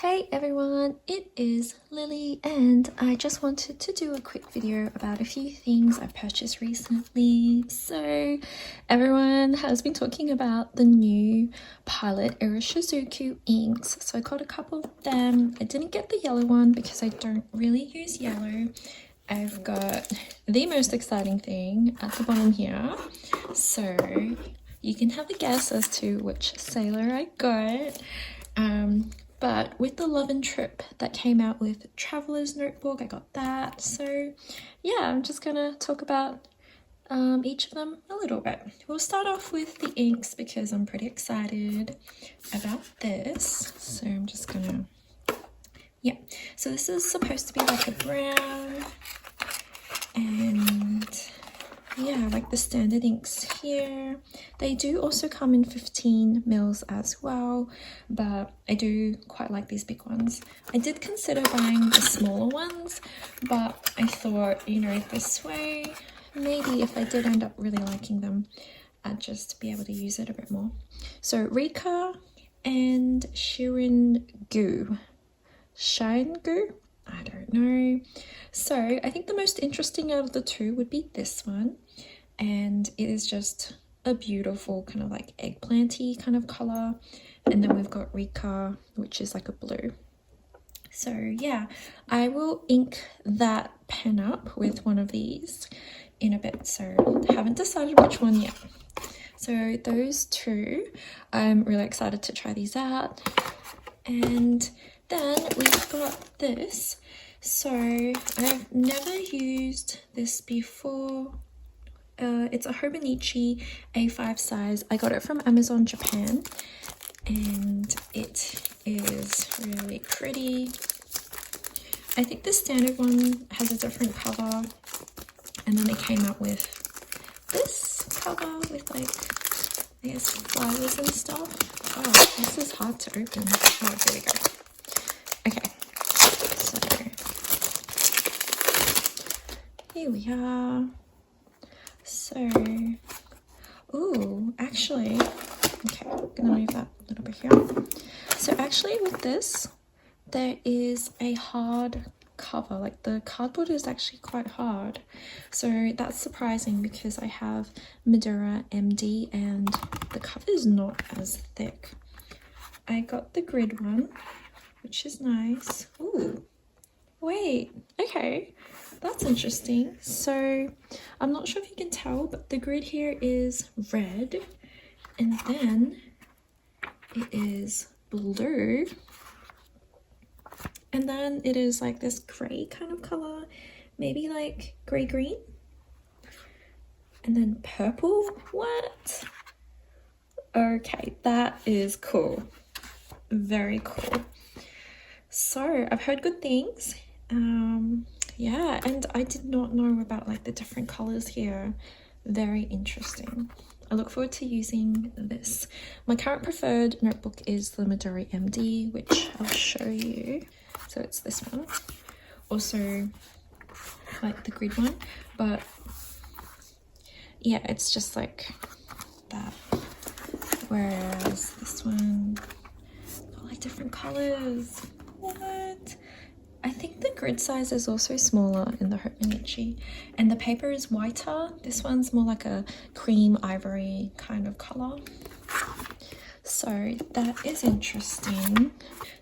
Hey everyone, it is Lily and I just wanted to do a quick video about a few things I purchased recently. So everyone has been talking about the new Pilot Iroshizuku inks, so I got a couple of them. I didn't get the yellow one because I don't really use yellow. I've got the most exciting thing at the bottom here, so you can have a guess as to which sailor I got. But with the Love and Trip that came out with Traveler's Notebook, I got that. So yeah, I'm just gonna talk about each of them a little bit. We'll start off with the inks because I'm pretty excited about this. So I'm just gonna, yeah. So this is supposed to be like a brown, and yeah, like the standard inks here. They do also come in 15 mils as well, but I do quite like these big ones. I did consider buying the smaller ones, but I thought, you know, this way, maybe if I did end up really liking them, I'd just be able to use it a bit more. So Rikka and Syun-Gyu. Syun-Gyu? I don't know. So I think the most interesting out of the two would be this one, and it is just a beautiful kind of like eggplanty kind of color. And then we've got Rikka, which is like a blue. So yeah, I will ink that pen up with one of these in a bit, so I haven't decided which one yet. So those two, I'm really excited to try these out. And then we've got this. So I've never used this before. It's a Hobonichi A5 size. I got it from Amazon Japan, and it is really pretty. I think the standard one has a different cover, and then they came out with this cover with like, I guess, flowers and stuff. Oh, this is hard to open. Oh, there we go. Okay, so here we are. So, ooh, actually, okay, I'm gonna move that a little bit here. So actually with this, there is a hard cover, like the cardboard is actually quite hard. So that's surprising because I have Midori MD and the cover is not as thick. I got the grid one, which is nice. Ooh, wait, okay, that's interesting. So I'm not sure if you can tell, but the grid here is red, and then it is blue, and then it is like this gray kind of color, maybe like gray green, and then purple. What? Okay, that is cool. Very cool. So I've heard good things. Yeah, and I did not know about like the different colors here. Very interesting. I look forward to using this. My current preferred notebook is the Midori MD, which I'll show you. So it's this one. Also like the grid one, but yeah, it's just like that. Whereas this one got like different colors. What? I think the grid size is also smaller in the Hobonichi, and the paper is whiter. This one's more like a cream ivory kind of color. So that is interesting.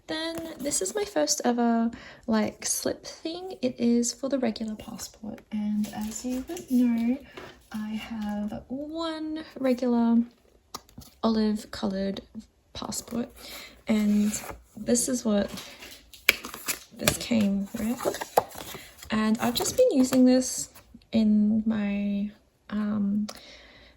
Then this is my first ever like slip thing. It is for the regular passport, and as you would know, I have one regular olive colored passport, and this is what this came with, and I've just been using this in my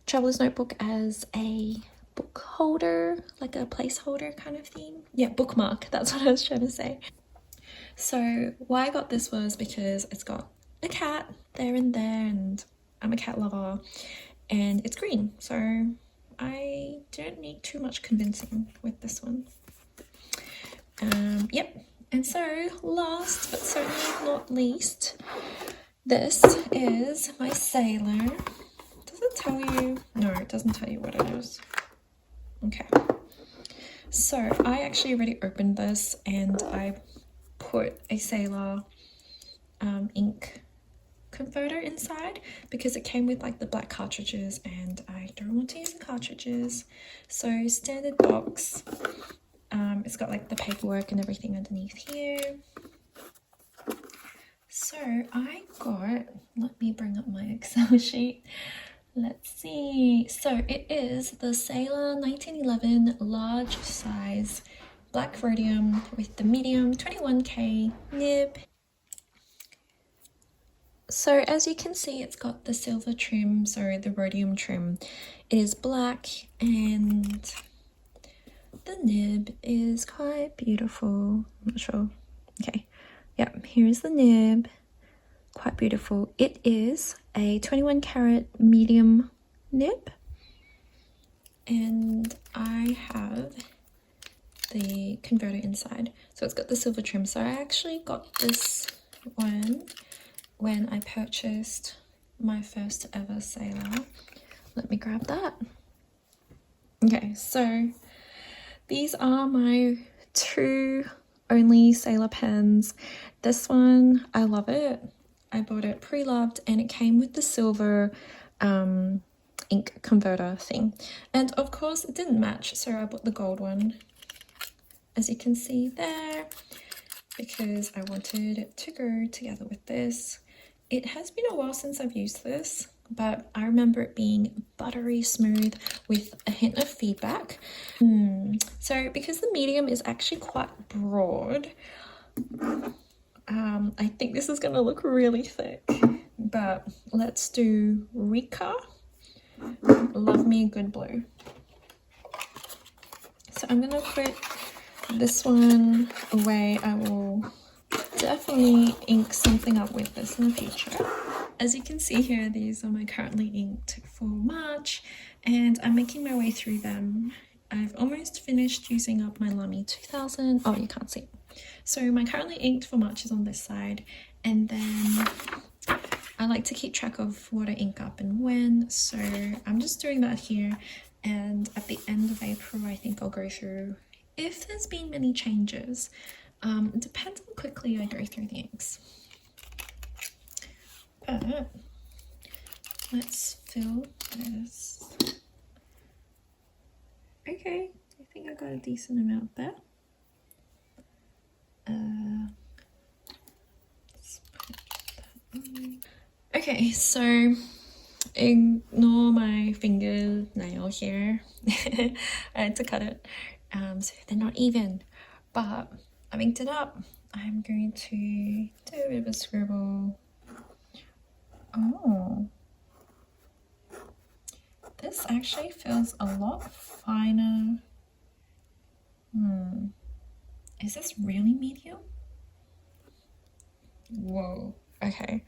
traveler's notebook as a book holder, like a placeholder kind of thing. Yeah, bookmark, that's what I was trying to say. So why I got this was because it's got a cat there and there, and I'm a cat lover, and it's green, so I don't need too much convincing with this one. Yep. And so last but certainly not least, this is my sailor. Does it tell you? No, it doesn't tell you what it is. Okay. So I actually already opened this and I put a Sailor ink converter inside because it came with like the black cartridges and I don't want to use the cartridges. So standard box. It's got like the paperwork and everything underneath here. So I got, let me bring up my Excel sheet. Let's see. So it is the Sailor 1911 large size black rhodium with the medium 21K nib. So as you can see, it's got the silver trim, so the rhodium trim. It is black and the nib is quite beautiful. I'm not sure. Okay. Yep, here is the nib. Quite beautiful. It is a 21 karat medium nib. And I have the converter inside. So it's got the silver trim. So I actually got this one when I purchased my first ever Sailor. Let me grab that. Okay, so these are my two only Sailor pens. This one, I love it. I bought it pre-loved and it came with the silver ink converter thing. And of course it didn't match, so I bought the gold one, as you can see there, because I wanted it to go together with this. It has been a while since I've used this, but I remember it being buttery smooth with a hint of feedback. So because the medium is actually quite broad, I think this is going to look really thick, but let's do Rikka. Love me a good blue. So I'm going to put this one away. I will definitely ink something up with this in the future. As you can see here, these are my currently inked for March and I'm making my way through them. I've almost finished using up my Lamy 2000. Oh, you can't see. So my currently inked for March is on this side, and then I like to keep track of what I ink up and when, so I'm just doing that here, and at the end of April I think I'll go through if there's been many changes. It depends how quickly I go through the inks. But let's fill this. Okay, I think I got a decent amount there. Let's put that on. Okay, so ignore my fingernail here. I had to cut it, so they're not even, but I've inked it up. I'm going to do a bit of a scribble. Oh, this actually feels a lot finer. Is this really medium? Whoa, okay.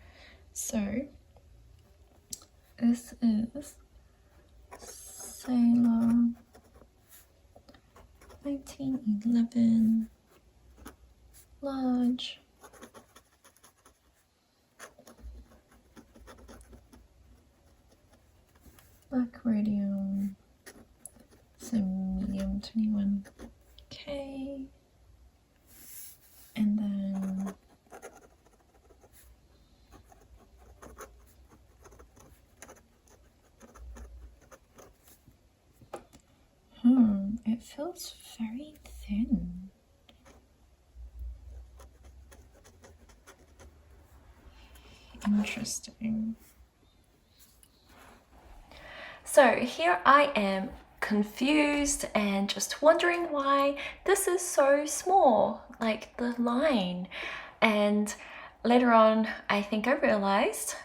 So, this is Sailor 1911 large. Black rhodium, so medium 21K, and then it feels very thin. Interesting. So here I am, confused and just wondering why this is so small, like the line. And later on, I think I realized,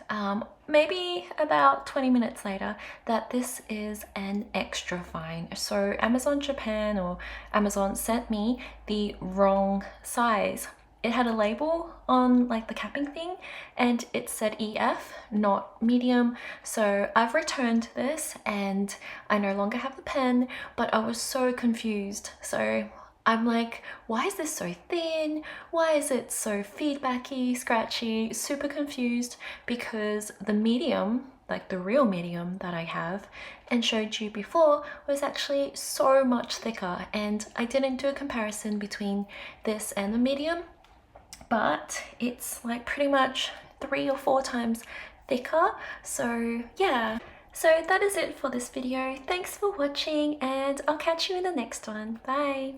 maybe about 20 minutes later, that this is an extra fine. So Amazon Japan or Amazon sent me the wrong size. It had a label on like the capping thing and it said EF, not medium. So I've returned this and I no longer have the pen, but I was so confused. So I'm like, why is this so thin? Why is it so feedbacky, scratchy, super confused? Because the medium like the real medium that I have and showed you before, was actually so much thicker, and I didn't do a comparison between this and the medium, but it's like pretty much 3 or 4 times thicker. So yeah, so that is it for this video. Thanks for watching, and I'll catch you in the next one. Bye.